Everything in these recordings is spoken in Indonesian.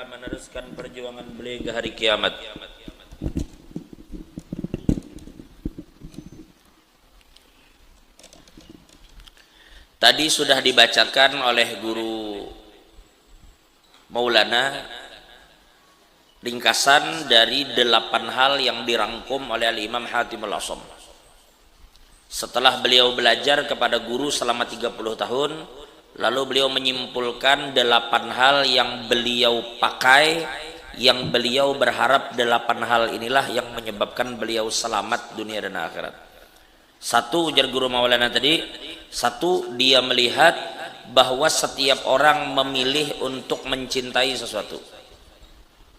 taala meneruskan perjuangan beliau hingga hari kiamat. Tadi sudah dibacakan oleh guru Maulana ringkasan dari 8 hal yang dirangkum oleh Al-Imam Hatim Al-Asam. Setelah beliau belajar kepada guru selama 30 tahun, lalu beliau menyimpulkan 8 hal yang beliau pakai, yang beliau berharap 8 hal inilah yang menyebabkan beliau selamat dunia dan akhirat. Satu, ujar guru Maulana tadi, satu, dia melihat bahwa setiap orang memilih untuk mencintai sesuatu,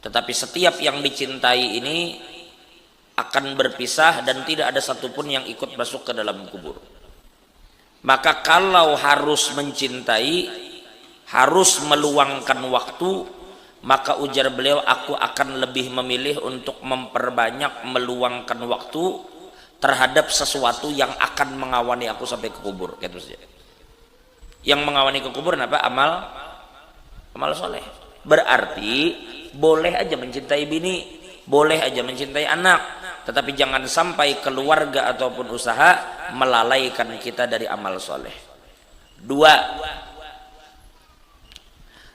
tetapi setiap yang dicintai ini akan berpisah dan tidak ada satupun yang ikut masuk ke dalam kubur. Maka kalau harus mencintai, harus meluangkan waktu, maka ujar beliau, aku akan lebih memilih untuk memperbanyak meluangkan waktu terhadap sesuatu yang akan mengawani aku sampai ke kubur. Gitu saja. Yang mengawani ke kubur apa? Amal soleh. Berarti boleh aja mencintai bini, boleh aja mencintai anak, tetapi jangan sampai keluarga ataupun usaha melalaikan kita dari amal soleh. Dua,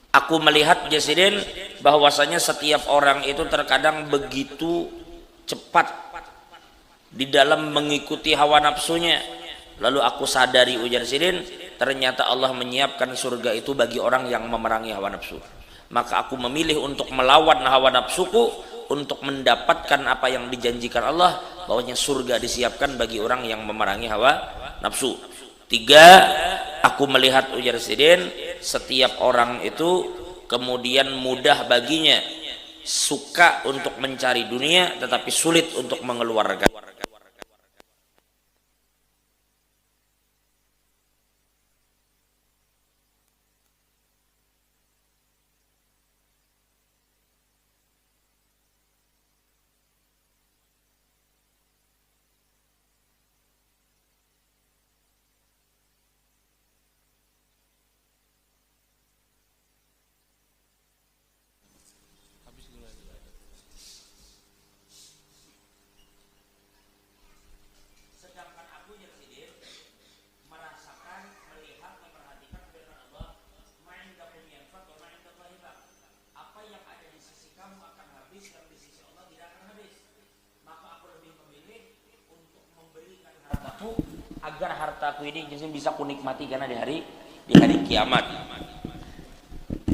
aku melihat Jasidin bahwasanya setiap orang itu terkadang begitu cepat di dalam mengikuti hawa nafsunya. Lalu aku sadari, ujar Sidin, ternyata Allah menyiapkan surga itu bagi orang yang memerangi hawa nafsu. Maka aku memilih untuk melawan hawa nafsuku untuk mendapatkan apa yang dijanjikan Allah, bahwasanya surga disiapkan bagi orang yang memerangi hawa nafsu. Tiga, aku melihat, ujar Sidin, setiap orang itu kemudian mudah baginya suka untuk mencari dunia tetapi sulit untuk mengeluarkan. Agar hartaku ini bisa kunikmati karena di hari kiamat.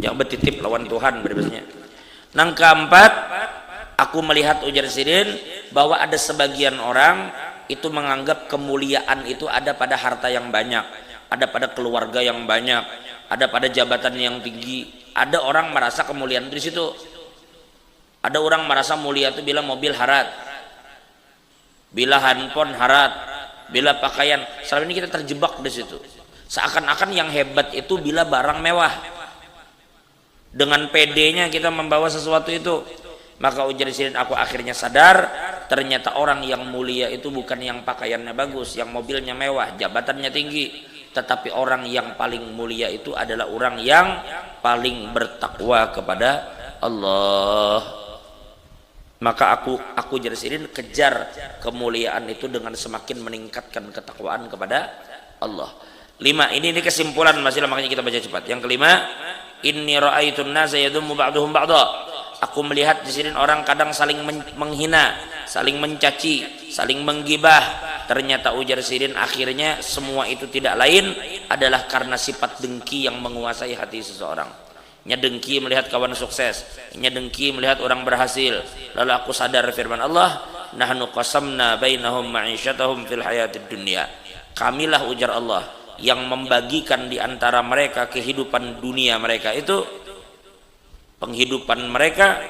Yang bertitip lawan Tuhan berbesarnya. Nang keempat, aku melihat, ujar Sidin, bahwa ada sebagian orang itu menganggap kemuliaan itu ada pada harta yang banyak, ada pada keluarga yang banyak, ada pada jabatan yang tinggi. Ada orang merasa kemuliaan itu di situ. Ada orang merasa mulia itu bila mobil harat, bila handphone harat, bila pakaian. Selama ini kita terjebak di situ. Seakan-akan yang hebat itu bila barang mewah. Dengan PD-nya kita membawa sesuatu itu. Maka ujar Sidin, aku akhirnya sadar ternyata orang yang mulia itu bukan yang pakaiannya bagus, yang mobilnya mewah, jabatannya tinggi, tetapi orang yang paling mulia itu adalah orang yang paling bertakwa kepada Allah. Maka aku jadi Sidin kejar kemuliaan itu dengan semakin meningkatkan ketakwaan kepada Allah. 5, ini kesimpulan masalah, makanya kita baca cepat. Yang kelima, inni ra'aitun nasa yadummu ba'duhum ba'dha. Aku melihat di sini orang kadang saling menghina, saling mencaci, saling menggibah. Ternyata ujar Sidin, akhirnya semua itu tidak lain adalah karena sifat dengki yang menguasai hati seseorang. Nya dengki melihat kawan sukses, nya dengki melihat orang berhasil. Lalu aku sadar firman Allah, nahnu qasamna bainahum ma'isyatahum fil hayatid dunya. Kamilah, ujar Allah, yang membagikan di antara mereka kehidupan dunia mereka itu, penghidupan mereka.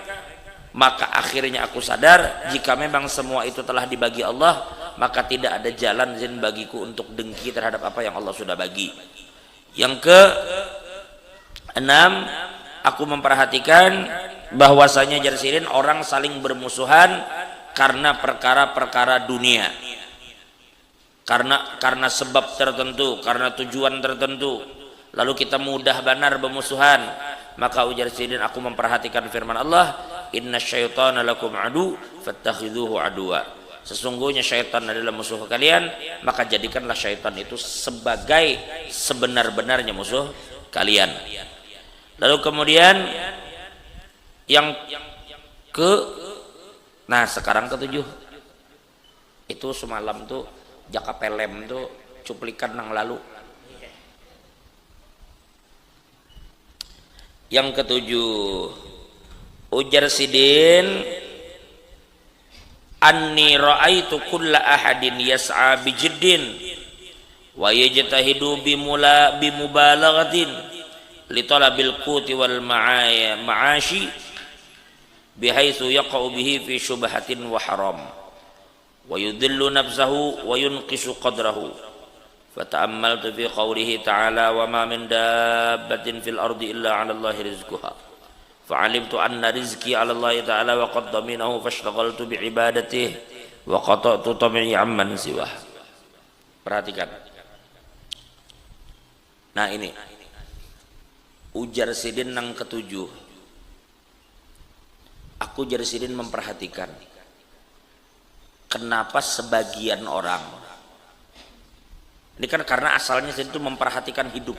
Maka akhirnya aku sadar, jika memang semua itu telah dibagi Allah, maka tidak ada jalan zin bagiku untuk dengki terhadap apa yang Allah sudah bagi. Yang ke-6, aku memperhatikan bahwasanya Sidin orang saling bermusuhan karena perkara-perkara dunia, karena sebab tertentu, karena tujuan tertentu. Lalu kita mudah benar bermusuhan. Maka ujar Sidin, aku memperhatikan firman Allah, inna syaitana lakum adu fattakhidhuhu aduwa. Sesungguhnya syaitan adalah musuh kalian, maka jadikanlah syaitan itu sebagai sebenar-benarnya musuh kalian. Lalu kemudian yang nah sekarang ketujuh itu semalam tuh jaka pelem tuh cuplikan nang lalu. Yang ketujuh, ujar Sidin, anni ra'aitu kulla ahadin yas'a bijiddin wa yajtahidu bimubalaghatin li talabil quti wal ma'ashi bihaitsu yaqa'u bihi fi syubhatin wa haram wa yudhillu nafsahu wa yunqisu qadrahu. Fata'ammaltu fi qawlihi ta'ala wa ma min dabbatin fil ardi illa 'ala Allahi rizquha fa'alimtu anna rizqi 'ala Allahi ta'ala wa qad daminahu fashtaghaltu bi ibadatihi wa qata'tu tam'i amman siwah. Perhatikan. Nah ini ujar Sidin nang ketujuh. Aku ujar Sidin memperhatikan kenapa sebagian orang, ini kan karena asalnya Sidin itu memperhatikan hidup.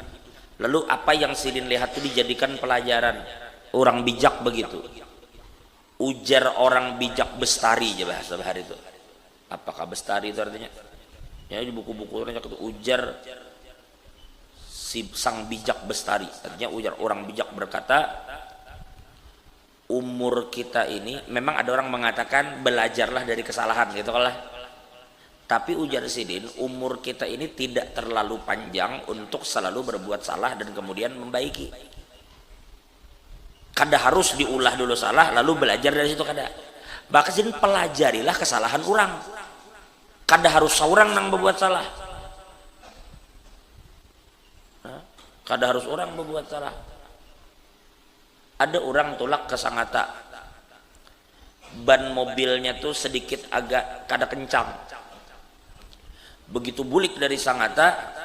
Lalu apa yang Sidin lihat itu dijadikan pelajaran. Orang bijak begitu. Ujar orang bijak bestari aja bahasa bahari itu. Apakah bestari itu artinya? Ya di buku-buku itu ujar si sang bijak bestari. Artinya ujar orang bijak berkata, umur kita ini memang ada orang mengatakan belajarlah dari kesalahan gitu kan. Tapi ujar Sidin, umur kita ini tidak terlalu panjang untuk selalu berbuat salah dan kemudian membaiki. Kada harus diulah dulu salah lalu belajar dari situ kada. Bahkan Sidin pelajarilah kesalahan orang. Kada harus seorang nang berbuat salah. Kada harus orang berbuat salah. Ada orang tulak ke Sangatta, ban mobilnya tuh sedikit agak kada kencang. Begitu bulik dari Sangatta,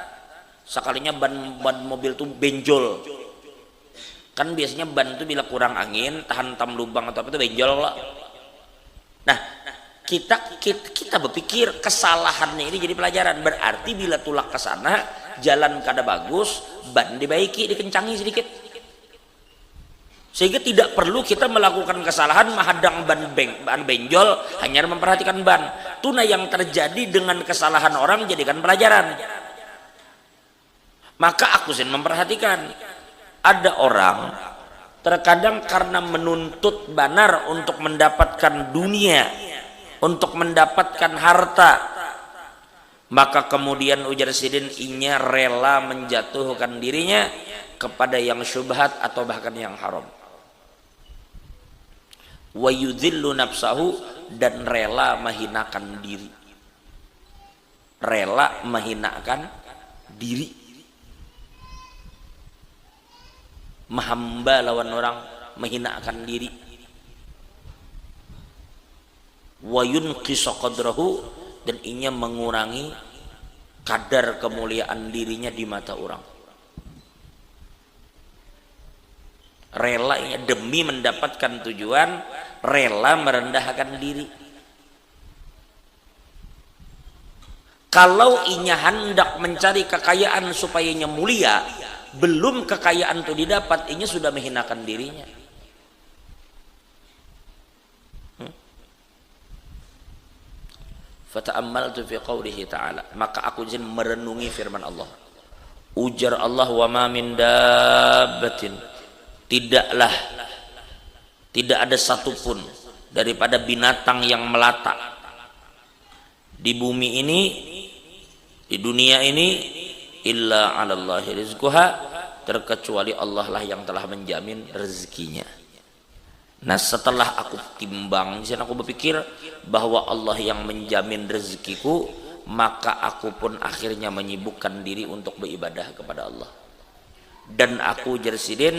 sekalinya ban mobil tuh benjol. Kan biasanya ban tuh bila kurang angin tahan tam lubang atau apa itu benjol lah. Nah kita berpikir kesalahannya ini jadi pelajaran. Berarti bila tulak ke sana jalan kada bagus, ban dibaiki, dikencangi sedikit, sehingga tidak perlu kita melakukan kesalahan menghadang ban benjol, hanya memperhatikan ban. Tuna yang terjadi dengan kesalahan orang jadikan pelajaran. Maka aku sendiri memperhatikan ada orang terkadang karena menuntut benar untuk mendapatkan dunia, untuk mendapatkan harta, maka kemudian ujar Sidin inya rela menjatuhkan dirinya kepada yang syubhat atau bahkan yang haram. Wa yudhillu nafsahu, dan rela menghinakan diri. Rela menghinakan diri. Mahamba lawan orang, menghinakan diri. Wa yunqisu qadrahu, dan inya mengurangi kadar kemuliaan dirinya di mata orang. Rela demi mendapatkan tujuan, rela merendahkan diri. Kalau inya hendak mencari kekayaan supaya inya mulia, belum kekayaan itu didapat, inya sudah menghinakan dirinya. Fata'ammaltu fi qawlihi ta'ala, maka aku izin merenungi firman Allah. Ujar Allah, wa ma min dabbatin, tidak ada satupun daripada binatang yang melata di bumi ini, di dunia ini, illa 'alallahi rizquha, terkecuali Allah lah yang telah menjamin rezekinya. Nah setelah aku timbang, aku berpikir bahwa Allah yang menjamin rezekiku, maka aku pun akhirnya menyibukkan diri untuk beribadah kepada Allah. Dan aku Sidin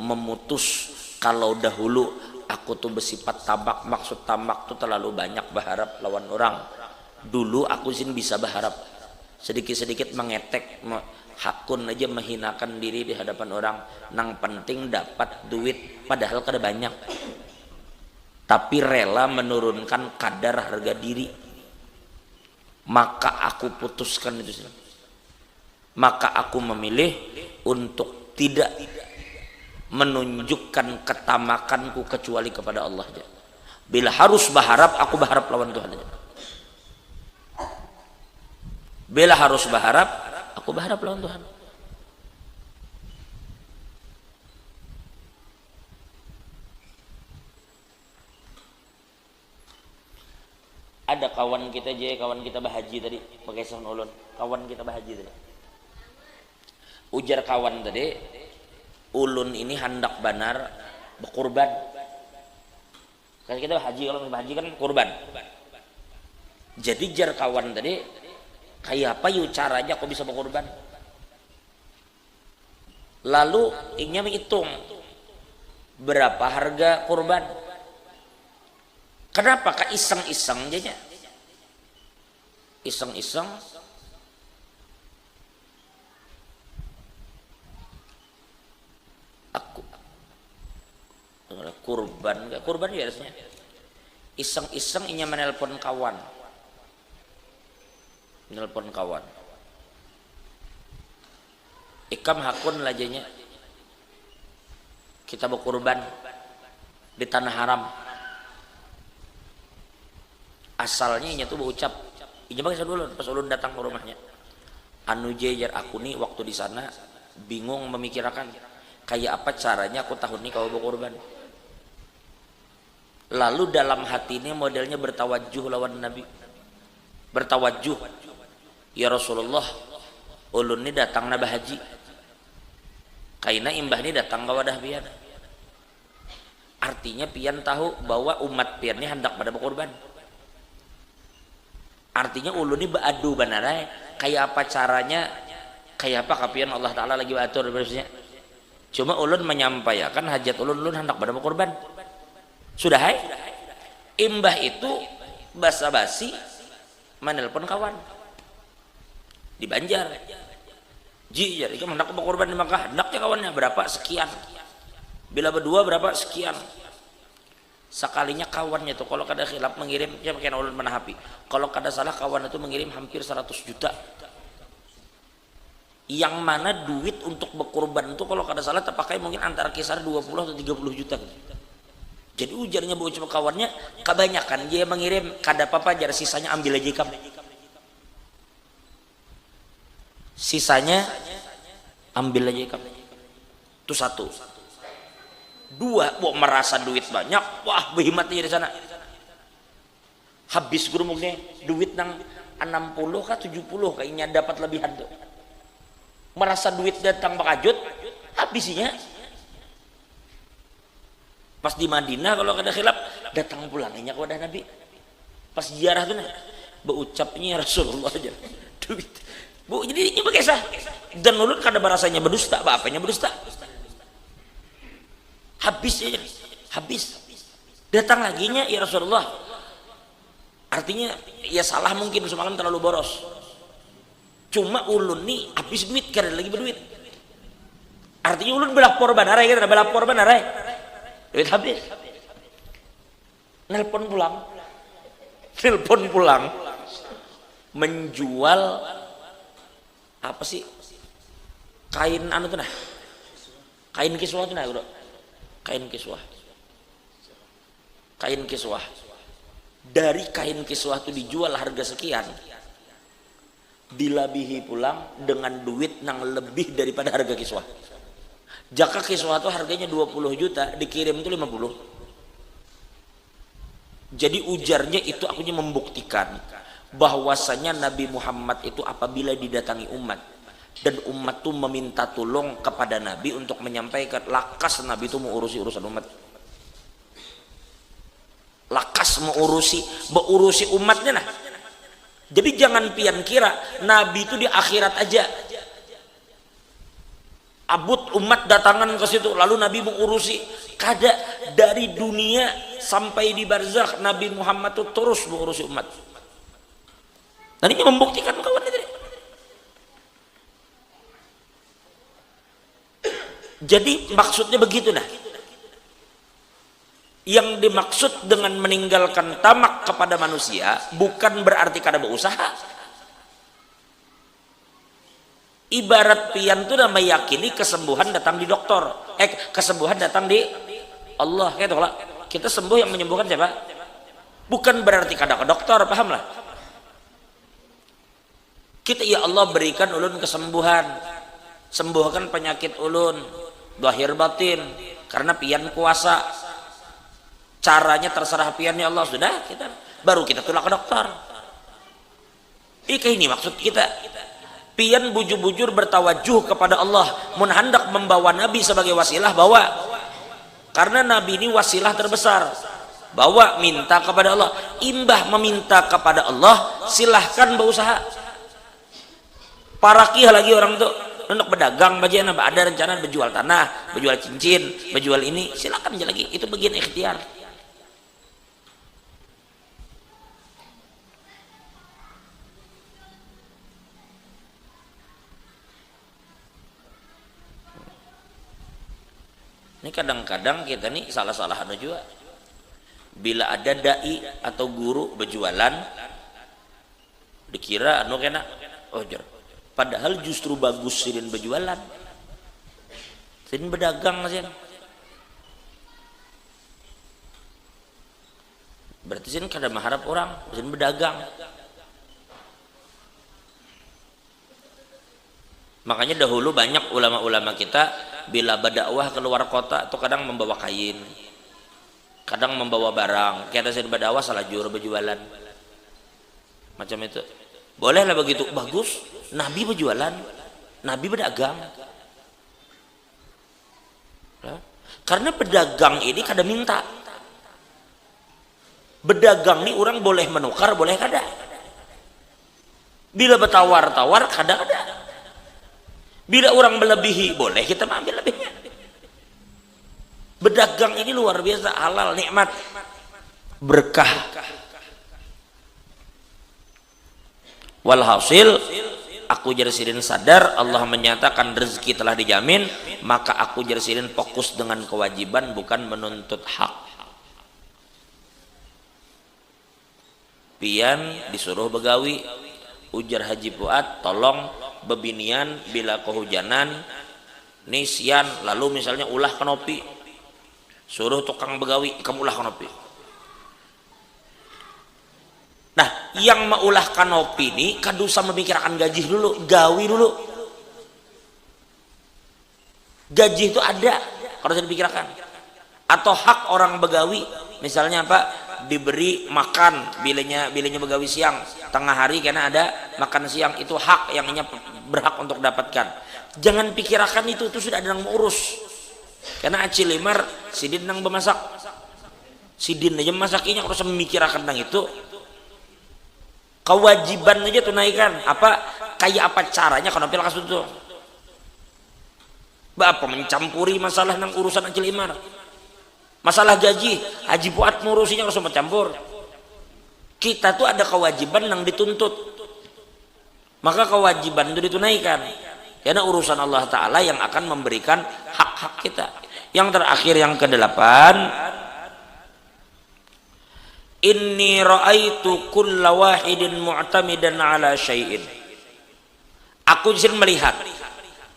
memutus, kalau dahulu aku tuh bersifat tamak, maksud tamak tuh terlalu banyak berharap lawan orang. Dulu aku bisa berharap, sedikit-sedikit mengetek, hakun aja menghinakan diri di hadapan orang, nang penting dapat duit padahal kada banyak, tapi rela menurunkan kadar harga diri. Maka aku putuskan itu, maka aku memilih untuk tidak menunjukkan ketamakanku kecuali kepada Allah aja. Bila harus berharap, aku berharap lawan Tuhan aja. Bila harus berharap, aku berharap lawan Tuhan. Ada kawan kita aja, kawan kita bahaji tadi, pakai sound ulun. Kawan kita bahaji tadi. Ujar kawan tadi, ulun ini hendak benar berkurban. Kan kita haji, kalau haji kan kurban. Jadi jar kawan tadi, kayak apa yuk caranya kok bisa berkurban? Lalu ingnya menghitung berapa harga kurban. Kenapa? Kak iseng-iseng aja. Iseng-iseng. Kurban ya harusnya. Iseng-iseng inya menelpon kawan. Menelpon kawan. Ikam hakun lajanya. Kita berkurban di tanah haram. Asalnya inya tuh berucap, inya pakai dulu pas ulun datang ke rumahnya. Anu jejer aku nih waktu di sana bingung memikirkan kayak apa caranya aku tahun ini kau berkurban. Lalu dalam hati ini modelnya bertawajuh lawan Nabi, bertawajuh, ya Rasulullah, ulun ini datang nabah haji, kaina imbah ini datang ke wadah pian. Artinya pian tahu bahwa umat pian ini hendak pada berkorban. Artinya ulun ini beradu benarai, kayak apa caranya, kayak apa kapian Allah Taala lagi atur bersnya. Cuma ulun menyampaikan hajat ulun hendak pada berkorban. Sudah hai, imbah itu basa-basi menelpon kawan di Banjar. Ji, jadi kan hendak berkorban di Makkah, hendaknya kawannya berapa sekian. Bila berdua berapa sekian. Sekalinya kawannya tuh kalau kada khilaf mengirim, ya pakai ulun menahapi. Kalau kada salah kawan itu mengirim hampir 100 juta. Yang mana duit untuk berkorban itu kalau kada salah terpakai mungkin antara kisaran 20 atau 30 juta. Jadi ujarnya bawa cuma kawannya kebanyakan dia mengirim kada apa-apa jar sisanya ambil aja kamu. Sisanya ambil aja kamu. Itu satu. Dua, merasa duit banyak, wah berhemat di sana. Habis gurumuknya duit nang 60 kah 70 kayaknya dapat lebihan tuh. Merasa duit datang bakajut, habisnya. Pas di Madinah kalau kada khilaf datang pulangnya ke wadah Nabi. Pas ziarah tuh nah, berucapnya Rasulullah aja. Duit. Bu, jadi ini bekesah. Dan ulun kada barasanya berdusta, apanya berdusta. Habis aja. Habis. Datang laginya ya Rasulullah. Artinya ya salah mungkin semalam terlalu boros. Cuma ulun nih habis duit kada lagi berduit. Artinya ulun belapor banarai kan, belapor banarai. Duit habis. Nelpon pulang menjual apa sih kain anu tuh nah, kain kiswah tuh nah bro, kain kiswah dari kain kiswah tuh dijual harga sekian, dilabihi pulang dengan duit yang lebih daripada harga kiswah. Jaka kiswah itu harganya 20 juta, dikirim itu 50. Jadi ujarnya itu akunya membuktikan bahwasanya Nabi Muhammad itu apabila didatangi umat dan umat itu meminta tolong kepada Nabi untuk menyampaikan, lakas Nabi itu mengurusi urusan umat. Lakas mengurusi umatnya nah. Jadi jangan pian kira Nabi itu di akhirat aja. Abut umat datangan ke situ lalu Nabi mengurusi, kada, dari dunia sampai di barzakh Nabi Muhammad itu terus mengurusi umat. Dan ini membuktikan kawan itu. Jadi maksudnya begitu dah. Yang dimaksud dengan meninggalkan tamak kepada manusia bukan berarti kada berusaha. Ibarat pian itu nama meyakini kesembuhan datang di dokter, kesembuhan datang di Allah. Gitu lah. Kita sembuh, yang menyembuhkan siapa? Bukan berarti kada ke dokter, paham lah. Kita ya Allah berikan ulun kesembuhan, sembuhkan penyakit ulun, zahir batin, karena pian kuasa. Caranya terserah pian ya Allah, sudah kita baru kita tulak ke dokter. Ini maksud kita. Pian bujur-bujur bertawajuh kepada Allah, mun hendak membawa Nabi sebagai wasilah, bawa. Karena Nabi ini wasilah terbesar. Bawa, minta kepada Allah. Imbah meminta kepada Allah, silahkan berusaha. Parakih lagi orang tuh untuk berdagang, bagian ada rencana berjual tanah, berjual cincin, berjual ini, silakan aja lagi. Itu bagian ikhtiar. Ini kadang-kadang kita nih salah-salah juga. Bila ada dai atau guru berjualan, dikira anu kena, oh jor. Padahal justru bagus sidin berjualan, sidin berdagang sidin. Berarti sidin kada mengharap orang, sidin berdagang. Makanya dahulu banyak ulama-ulama kita bila berdakwah keluar kota itu kadang membawa kain, kadang membawa barang. Kita sedang berdakwah salah jur berjualan, macam itu. Bolehlah begitu, bagus. Nabi berjualan, Nabi berdagang. Karena berdagang ini kada minta. Berdagang ini orang boleh menukar, boleh kada. Bila bertawar-tawar, kada. Bila orang melebihi, boleh kita ambil lebihnya. Berdagang ini luar biasa, halal, nikmat, berkah. Walhasil, aku jersidin sadar Allah menyatakan rezeki telah dijamin, maka aku jersidin fokus dengan kewajiban, bukan menuntut hak. Pian disuruh begawi, ujar Haji Fuad, tolong bebinian bila kehujanan nisian, lalu misalnya ulah kanopi, suruh tukang begawi kamu ulah kanopi. Nah, yang maulah kanopi ini kadusa memikirkan gaji dulu, gawi dulu. Gaji itu ada kalau saya dipikirkan. Atau hak orang begawi, misalnya apa? Diberi makan bilanya begawi siang, tengah hari karena ada makan siang, itu hak yang berhak untuk dapatkan. Jangan pikirkan itu sudah ada yang mengurus. Karena Acil Limar sidin nang bemasak, sidin aja masakinya harus memikirkan tentang itu. Kewajiban aja tunaikan. Apa kayak apa caranya kalau pilih kasus itu? Bapak mencampuri masalah nang urusan Acil Limar. Masalah gaji, Haji Fuad ngurusinya harus mencampur. Kita tuh ada kewajiban yang dituntut, maka kewajiban itu ditunaikan. Karena urusan Allah Ta'ala yang akan memberikan hak-hak kita. Yang terakhir, yang ke-8, inni ra'aitu kulla wahidin mu'tamidan ala syai'in. Aku disini melihat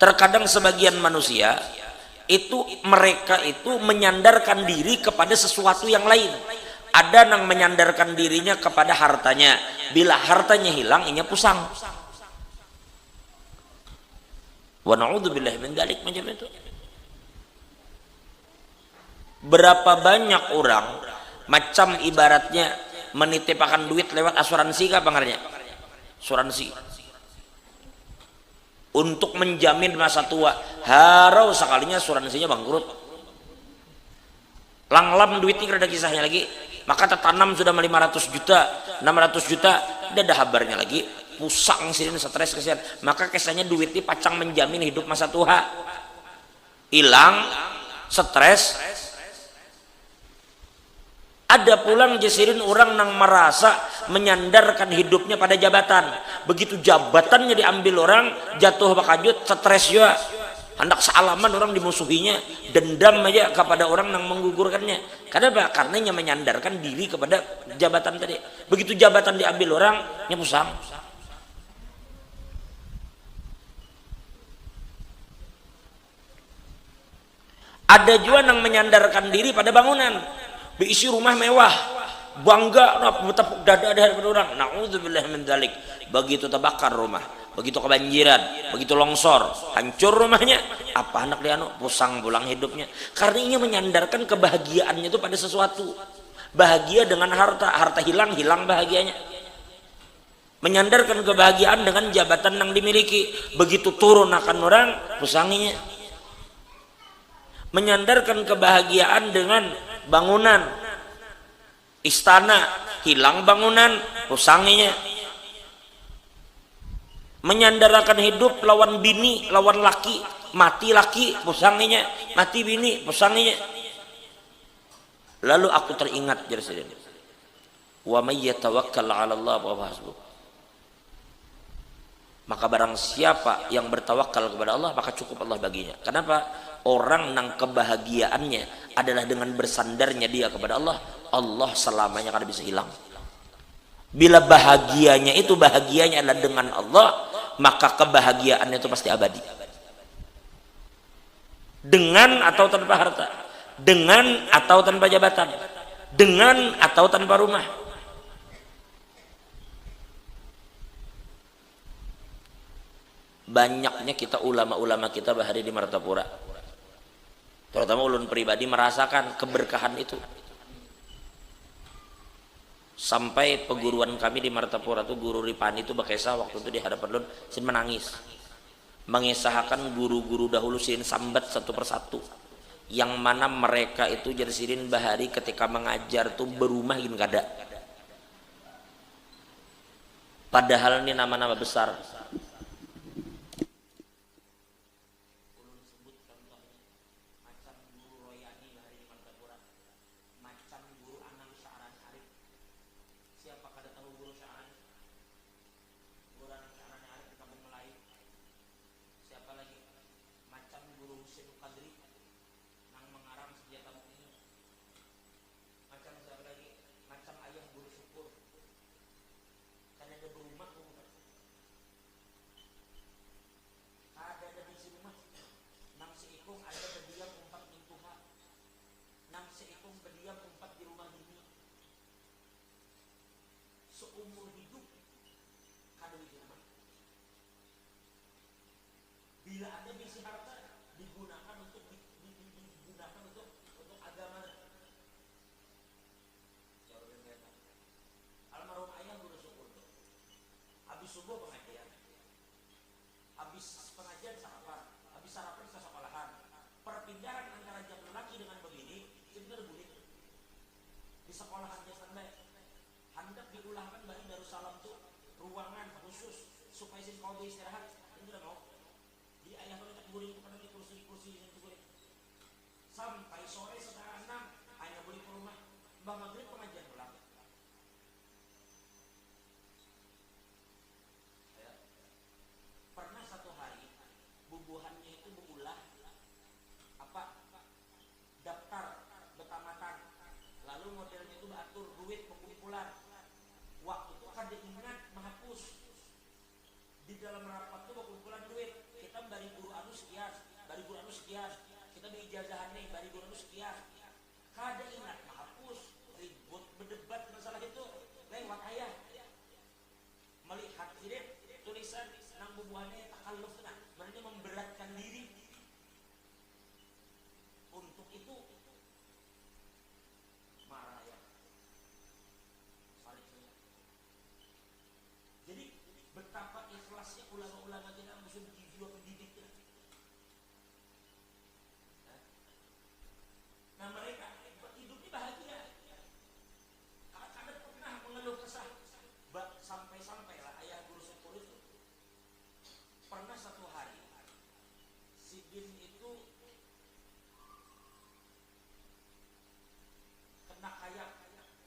terkadang sebagian manusia itu mereka itu menyandarkan diri kepada sesuatu yang lain. Ada yang menyandarkan dirinya kepada hartanya. Bila hartanya hilang, inya pusang. Wa na'udzubillahi min dzalik, macam itu. Berapa banyak orang macam ibaratnya menitipkan duit lewat asuransi, apa ngaranya? Asuransi. Untuk menjamin masa tua, harau sekalinya asuransinya bangkrut, langlam duitnya ada kisahnya lagi, maka tertanam sudah 500 juta 600 juta, dia ada habarnya lagi, pusang sini, stres kesian, maka kisahnya duitnya pacang menjamin hidup masa tua, hilang, stres. Ada pulang jesirin orang yang merasa menyandarkan hidupnya pada jabatan. Begitu jabatannya diambil orang, jatuh bakajut, stres juga. hendak sealaman orang dimusuhinya, dendam aja kepada orang yang menggugurkannya. Kenapa? Karena dia menyandarkan diri kepada jabatan tadi. Begitu jabatan diambil orang, dia pusang. Ada juga yang menyandarkan diri pada bangunan, diisi rumah mewah, bangga bertepuk dada di hadapan orang. Nauzubillah min dzalik. Begitu terbakar rumah, begitu kebanjiran, begitu longsor, hancur rumahnya, apa anak dia pusang pulang hidupnya. Karena ini menyandarkan kebahagiaannya itu pada sesuatu. Bahagia dengan harta, harta hilang, hilang bahagianya. Menyandarkan kebahagiaan dengan jabatan yang dimiliki, begitu turun akan orang, pusanginya. Menyandarkan kebahagiaan dengan bangunan, istana, hilang bangunan, pusanginya. Menyandarkan hidup lawan bini, lawan laki, mati laki, pusanginya, mati bini, pusanginya. Lalu aku teringat jadi sedih. Wa may yatawakkal 'ala Allah fa huwa hasbuh. Maka barang siapa yang bertawakal kepada Allah, maka cukup Allah baginya. Kenapa? Orang yang kebahagiaannya adalah dengan bersandarnya dia kepada Allah, Allah selamanya akan bisa hilang. Bila bahagianya itu bahagianya adalah dengan Allah, maka kebahagiaannya itu pasti abadi. Dengan atau tanpa harta, dengan atau tanpa jabatan, dengan atau tanpa rumah. Banyaknya kita ulama-ulama kita bahari di Martapura, terutama ulun pribadi merasakan keberkahan itu. Sampai peguruan kami di Martapura tuh, guru Ripani itu berkisah waktu itu di hadapan ulun, sin menangis, mengisahkan guru-guru dahulu sin sambat satu persatu, yang mana mereka itu jadi sirin bahari ketika mengajar tuh berumah gin kada. Padahal ini nama-nama besar. Seumur hidup kada diterima. Bila ada bisi harta digunakan untuk digunakan untuk agama. Almarhum ayah guru syukur. Habis subuh pengajian. Habis pengajian sarapan. Habis sarapan ke sekolahan. Perpindahan antara jam lelaki dengan begini itu boleh. Di sekolahan dia standby. Hendak diulahkan bagi Darussalam tuh ruangan khusus supaya si kau istirahat, itu tidak mau. Di ayah mereka guring kepada di kursi yang guring. Sampai sore setengah 6 hanya boleh ke rumah. Bang maghrib pengajian pulang. Ya. Pernah satu hari bubuhannya itu berulah apa daftar betamatan, lalu modelnya itu atur duit pengumpulan. Waktu itu akan diingat menghapus di dalam rapat itu kumpulan duit. Kita bari guru anu sekian, bari guru anu sekian, kita berijazahan nih, bari guru anu sekian. Kada ingat menghapus, ribut berdebat masalah itu lewat ayah. Melihat kirim tulisan nang bubuhannya takalluf tengah, maknanya memberatkan diri. Untuk itu marah ya. Jadi betapa ikhlasnya ulama-ulama kita musuh jiwa pendidik kita. Nah mereka hidupnya bahagia. Kadang pernah mengeluh kesah. Sampai-sampai lah ayah guru syukur itu pernah satu hari si bin itu kena kayak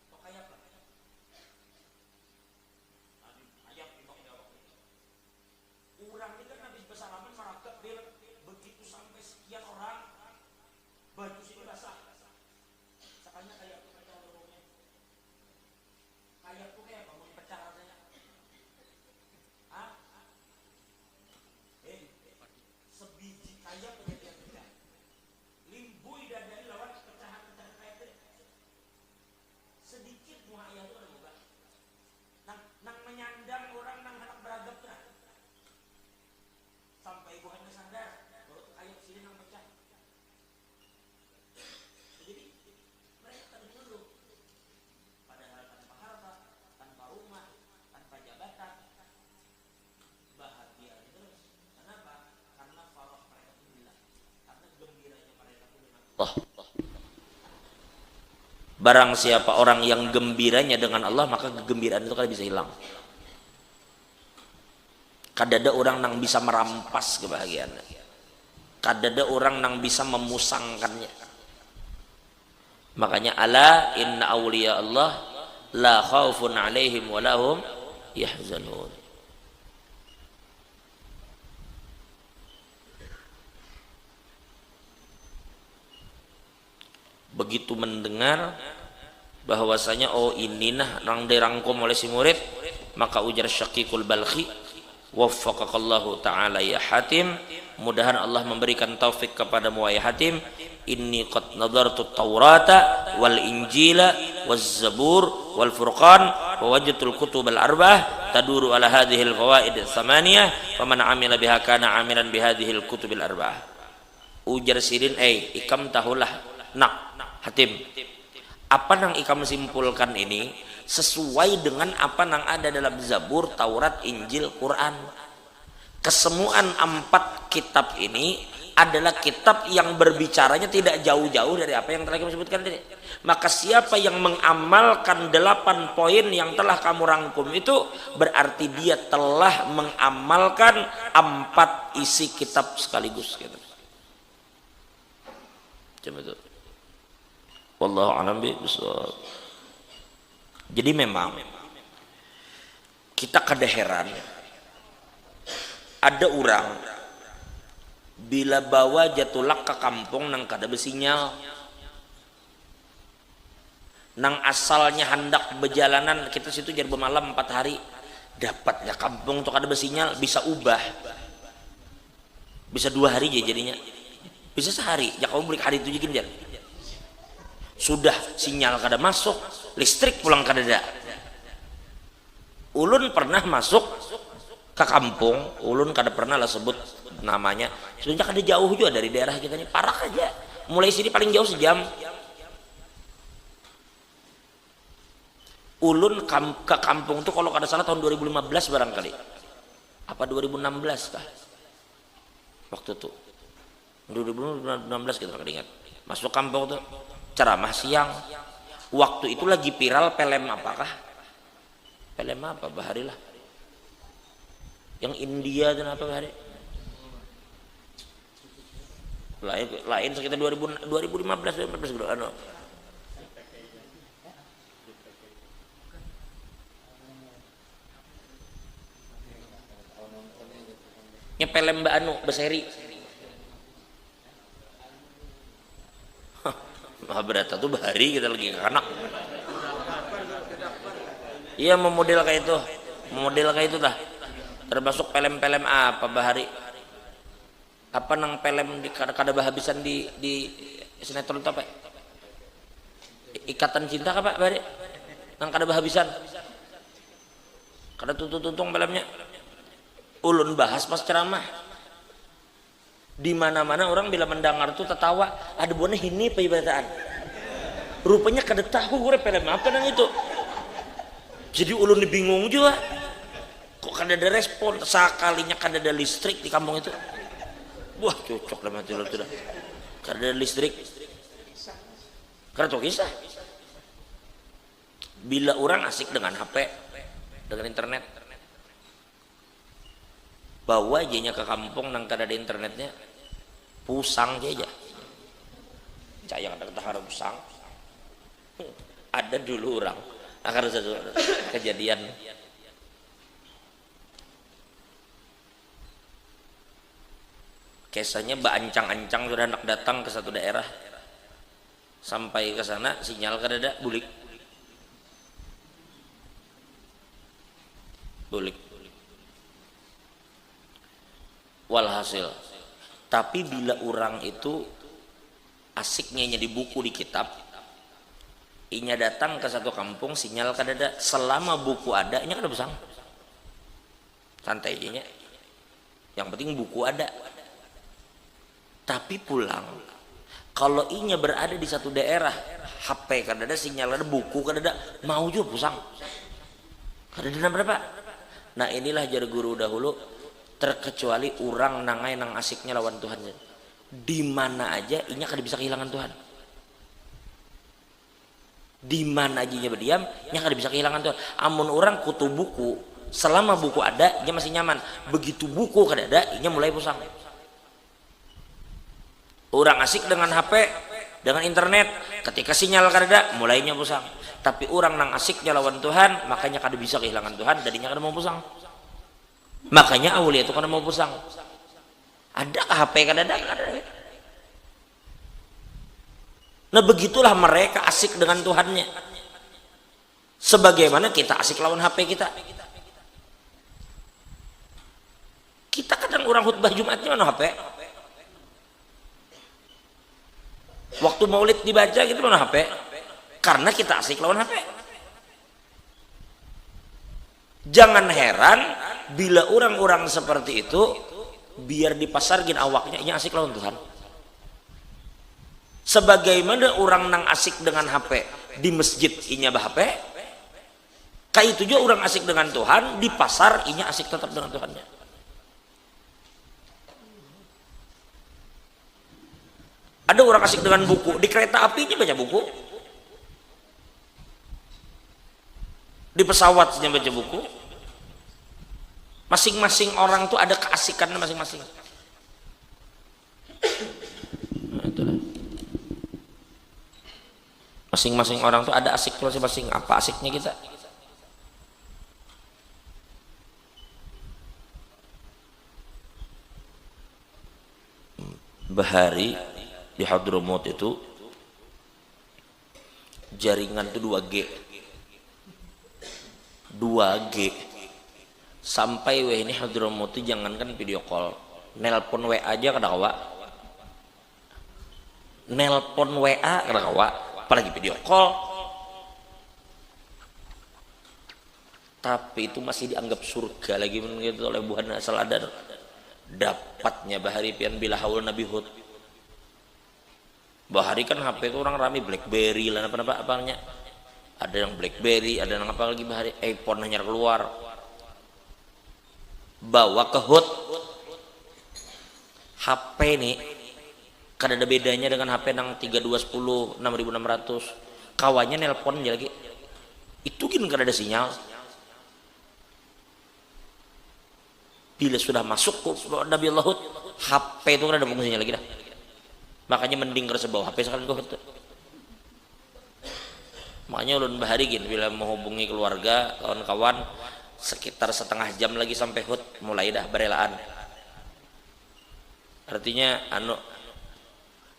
atau kayak apa? Allah. Barang siapa orang yang gembiranya dengan Allah, maka kegembiraan itu kan bisa hilang. Kadada orang nang bisa merampas kebahagiaan, kadada orang nang bisa memusangkannya. Makanya ala inna awliya Allah la khaufun alaihim wa lahum yahzanun. Begitu mendengar bahwasanya oh ini nah nang dirangkum oleh si murid, maka ujar Syaqiqul Balkhi, waffaqakallahu ta'ala ya Hatim, mudahan Allah memberikan taufik kepadamu wahai Hatim, inni qad nadartu Taurata wal Injila waz Zabur wal Furqan wa wajadtul kutub al arba'ah taduru ala hadhihi al fawaid tsamaniyah faman amila biha kana amilan bi hadhihi al kutub al arba'ah. Ujar Sirin, ikam tahulah nak Hatim, apa nang ikam simpulkan ini sesuai dengan apa nang ada dalam Zabur, Taurat, Injil, Quran. Kesemuan 4 kitab ini adalah kitab yang berbicaranya tidak jauh-jauh dari apa yang telah kami sebutkan tadi. Maka siapa yang mengamalkan 8 poin yang telah kamu rangkum itu, berarti dia telah mengamalkan 4 isi kitab sekaligus gitu. Coba itu. Wallahu a'lam bishawab. Jadi memang kita kada heran ada orang bila bawa jatulak ke kampung nang kada bersinyal, nang asalnya hendak berjalanan kita situ jadi bermalam 4 hari, dapatnya kampung tuh kada bersinyal, bisa ubah, bisa 2 hari aja jadinya, bisa sehari ya kamu beli hari itu jadi sudah sinyal kada masuk, listrik pulang kada ada. Ulun pernah masuk ke kampung, ulun kada pernah lah sebut namanya, sebenarnya kada jauh juga dari daerah kita ini, parah aja, mulai sini paling jauh sejam. Ulun ke kampung tuh kalau kada salah tahun 2015 barangkali, apa 2016 kah waktu itu, 2016 kita kada ingat. Masuk kampung tuh ceramah siang, waktu itu lagi viral film apakah, film apa bahari lah yang India dan apa bahari lain sekitar 2015 gitu anu. Nya film Mbak Anu Beseri Mahabharata tuh bahari kita lagi ke anak. Iya memodel kayak itu, memodel kayak itu dah. Termasuk film-film apa bahari? Apa nang film di kada bahabisan di sinetron apa? Ikatan Cinta apa bahari? Nang kada bahabisan. Kada tuntung filmnya. Ulun bahas pas ceramah. Di mana-mana orang bila mendengar tuh tertawa, ada buahnya ini peribadataan. Rupanya kada tahu gue film apa nang itu. Jadi ulun bingung juga. Kok kada ada respon, sekalinya kada ada listrik di kampung itu. Wah cocok lah mati lo sudah. Kada ada listrik. Kada tahu kisah. Bila orang asik dengan HP, dengan internet, bawa aja ke kampung nang kada ada internetnya, pusang aja. Caya kada harus pusang. Ada dulu orang akan satu kejadian. Kisahnya ancang-ancang sudah hendak datang ke satu daerah, sampai ke sana sinyal kada ada, bulik. Walhasil, tapi bila orang itu asiknya di buku di kitab, inya datang ke satu kampung sinyal kada ada, selama buku ada inya kada besang, santai aja, yang penting buku ada. Tapi pulang kalau inya berada di satu daerah, HP kada ada, sinyal ada, buku kada ada, mau juga pusang, kada ada berapa. Nah inilah jar guru dahulu, terkecuali orang nangai nang asiknya lawan Tuhan. di mana aja inya kada bisa kehilangan Tuhan. Di mana aja inya berdiam inya kada bisa kehilangan Tuhan. Amun orang kutu buku, selama buku ada inya masih nyaman. Begitu buku kada ada inya mulai pusang. Orang asik dengan HP, dengan internet, ketika sinyal kada ada mulainya pusang. Tapi orang nang asiknya lawan Tuhan, makanya kada bisa kehilangan Tuhan, dadinya kada mau pusang. Makanya awliya itu kada mau pusang. Ada HP kada ada, kada ada. Nah begitulah mereka asik dengan Tuhannya. Sebagaimana kita asik lawan HP kita. Kita kadang orang khutbah Jumatnya mana HP? Waktu maulid dibaca gitu mana HP? Karena kita asik lawan HP. Jangan heran bila orang-orang seperti itu biar dipasargin awaknya ini asik lawan Tuhan. Sebagaimana orang nang asik dengan HP di masjid inya bah HP, kayak itu juga orang asik dengan Tuhan di pasar inya asik tetap dengan Tuhannya. Ada orang asik dengan buku di kereta api inya baca buku, di pesawat inya baca buku. Masing-masing orang tuh ada keasikannya masing-masing. Nah, itulah. Masing-masing orang tuh ada asik masing-masing. Apa asiknya kita? Bahari di Hadramut itu jaringan itu 2G sampai ini Hadramut itu jangankan video call, nelpon WA aja kada kawa, nelpon WA kada kawa, apalagi video call. Tapi itu masih dianggap surga lagi begitu oleh Buhan asal ada dapatnya bahari pian bila haul Nabi Hud. Bahari kan HP itu orang rame BlackBerry lah apa-apanya. Ada yang BlackBerry, ada yang apa lagi bahari iPhone hanya keluar. Bawa ke Hud. HP nih kada ada bedanya dengan HP yang 3210 6600. Kawannya nelpon aja lagi. Itu gini kada ada sinyal. Bila sudah masuk ke Nabi Allah Hud, HP itu kada ada fungsinya lagi dah. Makanya mending kerja bawa HP sekalian ke Hud. Makanya ulun bahari gini bila menghubungi keluarga, kawan-kawan sekitar setengah jam lagi sampai Hud mulai dah berelaan. Artinya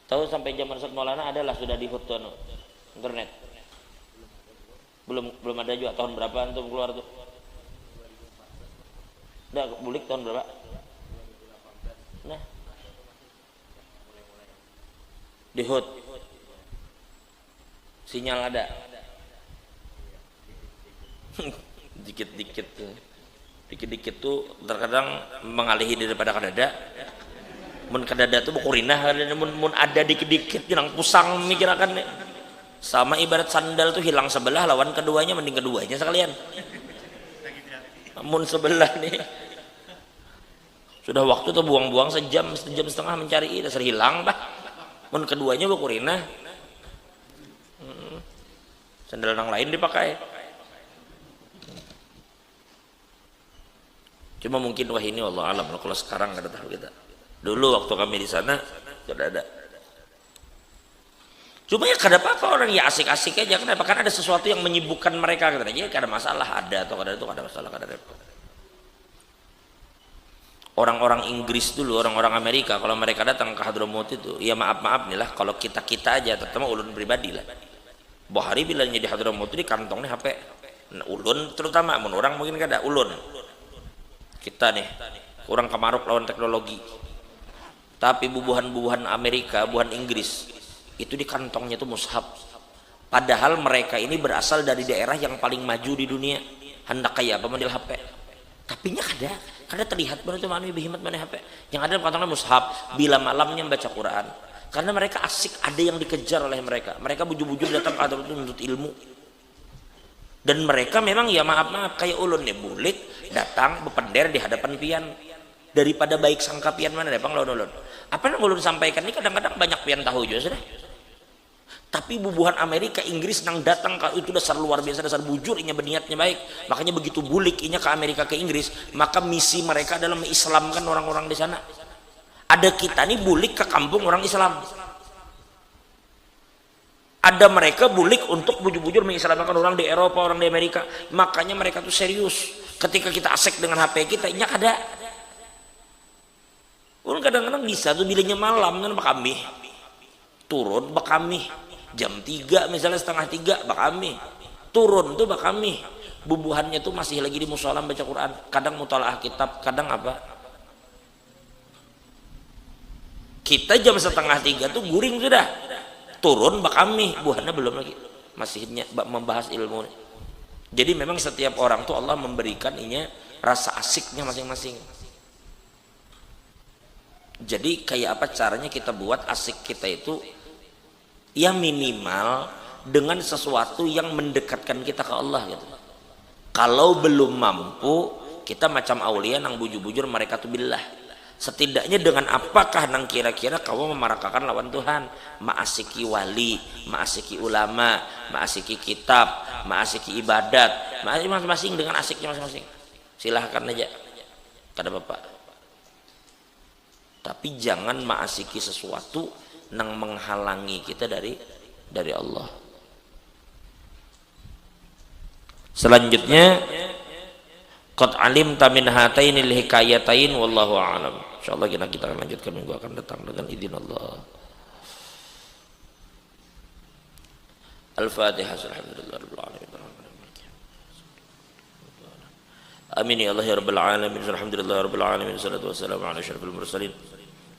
tahu sampai zaman Ustaz Maulana adalah sudah di Hud tuh internet. Belum ada juga tahun berapa antum keluar tuh? Udah bulik tahun berapa? Nah, di Hud sinyal ada dikit-dikit tuh terkadang mengalihi daripada kadada. Mun kadada tuh bukurinah, mun ada dikit-dikit hilang pusang mikirakan sama ibarat sandal tuh hilang sebelah lawan keduanya mending keduanya sekalian. Mun sebelah nih sudah waktu tuh buang-buang sejam setengah mencari dasar hilang bah. Mun keduanya bukurina sandal yang lain dipakai. Cuma mungkin wah ini Allah alam kalau sekarang kada tahu kita. Dulu waktu kami di sana sudah ada. Cuma ya kada apa-apa orang ya asik-asik aja. Kenapa? Kan ada sesuatu yang menyibukkan mereka katanya. Ya kada masalah ada atau kada itu kada masalah kada repot. Orang-orang Inggris dulu, orang-orang Amerika kalau mereka datang ke Hadramut itu, ya maaf nih lah kalau kita aja terutama ulun pribadi lah. Bahari bilangnya di Hadramut itu di kantongnya HP. Nah, ulun terutama mun orang mungkin kada ulun. Kita nih kurang kemaruk lawan teknologi. Tapi bubuhan-bubuhan Amerika, bubuhan Inggris itu di kantongnya itu mushaf. Padahal mereka ini berasal dari daerah yang paling maju di dunia. Hendak kaya apa model HP. Tapi nya kada terlihat benar itu mana behemat mana HP. Yang ada di kantongnya mushaf bila malamnya membaca Quran. Karena mereka asik, ada yang dikejar oleh mereka. Mereka bujur-bujur datang ke Hadramut untuk ilmu. Dan mereka memang ya maaf kayak ulun nih bulik datang bepender di hadapan pian. daripada baik sangka pian mana deh pang lawan. Apa yang ulun sampaikan ini kadang-kadang banyak pian tahu juga sudah. Tapi bubuhan Amerika Inggris nang datang itu dasar luar biasa, dasar bujur inya berniatnya baik, makanya begitu bulik inya ke Amerika ke Inggris, maka misi mereka adalah mengislamkan orang-orang di sana. Ada kita nih bulik ke kampung orang Islam, ada mereka bulik untuk bujur-bujur mengislamkan orang di Eropa, orang di Amerika, makanya mereka tuh serius. Ketika kita asik dengan HP kita inyak ada. Kadang-kadang bisa tuh bilangnya malam kan kami turun bak kami jam 3 misalnya setengah 3 bak kami turun tuh bak kami bubuhannya tuh masih lagi di musola baca Quran, kadang mutalaah kitab, kadang apa kita jam setengah 3 tuh guring sudah turun bak kami bubuhannya belum lagi masih membahas ilmu. Jadi memang setiap orang tuh Allah memberikan inya rasa asiknya masing-masing. Jadi kayak apa caranya kita buat asik kita itu ya minimal dengan sesuatu yang mendekatkan kita ke Allah gitu. Kalau belum mampu kita macam aulia nang bujur-bujur mereka tuh billah. Setidaknya dengan apakah nang kira-kira kamu memarakakan lawan Tuhan, ma'asiki wali, ma'asiki ulama, ma'asiki kitab, ma'asiki ibadat, masing-masing dengan asiknya masing-masing. Silahkan aja kata Bapak. Tapi jangan ma'asiki sesuatu nang menghalangi kita dari Allah. Selanjutnya qad alimta min hatainil hikayatain wallahu a'lam. Insyaallah kita akan lanjutkan minggu akan datang dengan izin Allah. Al-Fatihah. Alhamdulillahirabbil alamin. Amin ya Allah ya rabbal alamin. Alhamdulillahirabbil alamin. Wassalatu wassalamu ala asyrafil mursalin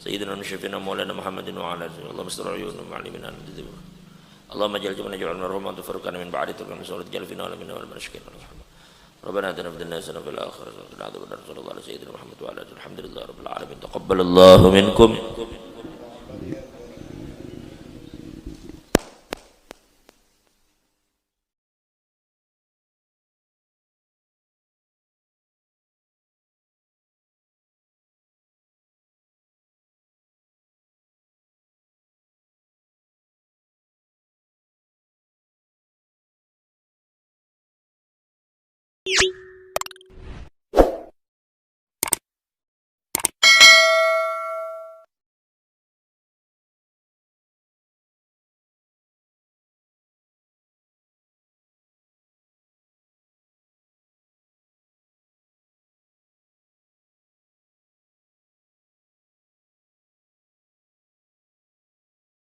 sayyidina musyafina maulana Muhammadin wa ala alihi. Allahumma astur ayunna ma'alimina nadzib. Allahumma ja'al jamana ja'al marhum wa tafarraqana min ba'di turkan surat jal fina min wal mashkin. ربنا آتنا في الدنيا حسنة وفي الآخرة حسنة وقنا عذاب النار صلى الله على سيدنا محمد وعلى آله الحمد لله رب العالمين تقبل الله منكم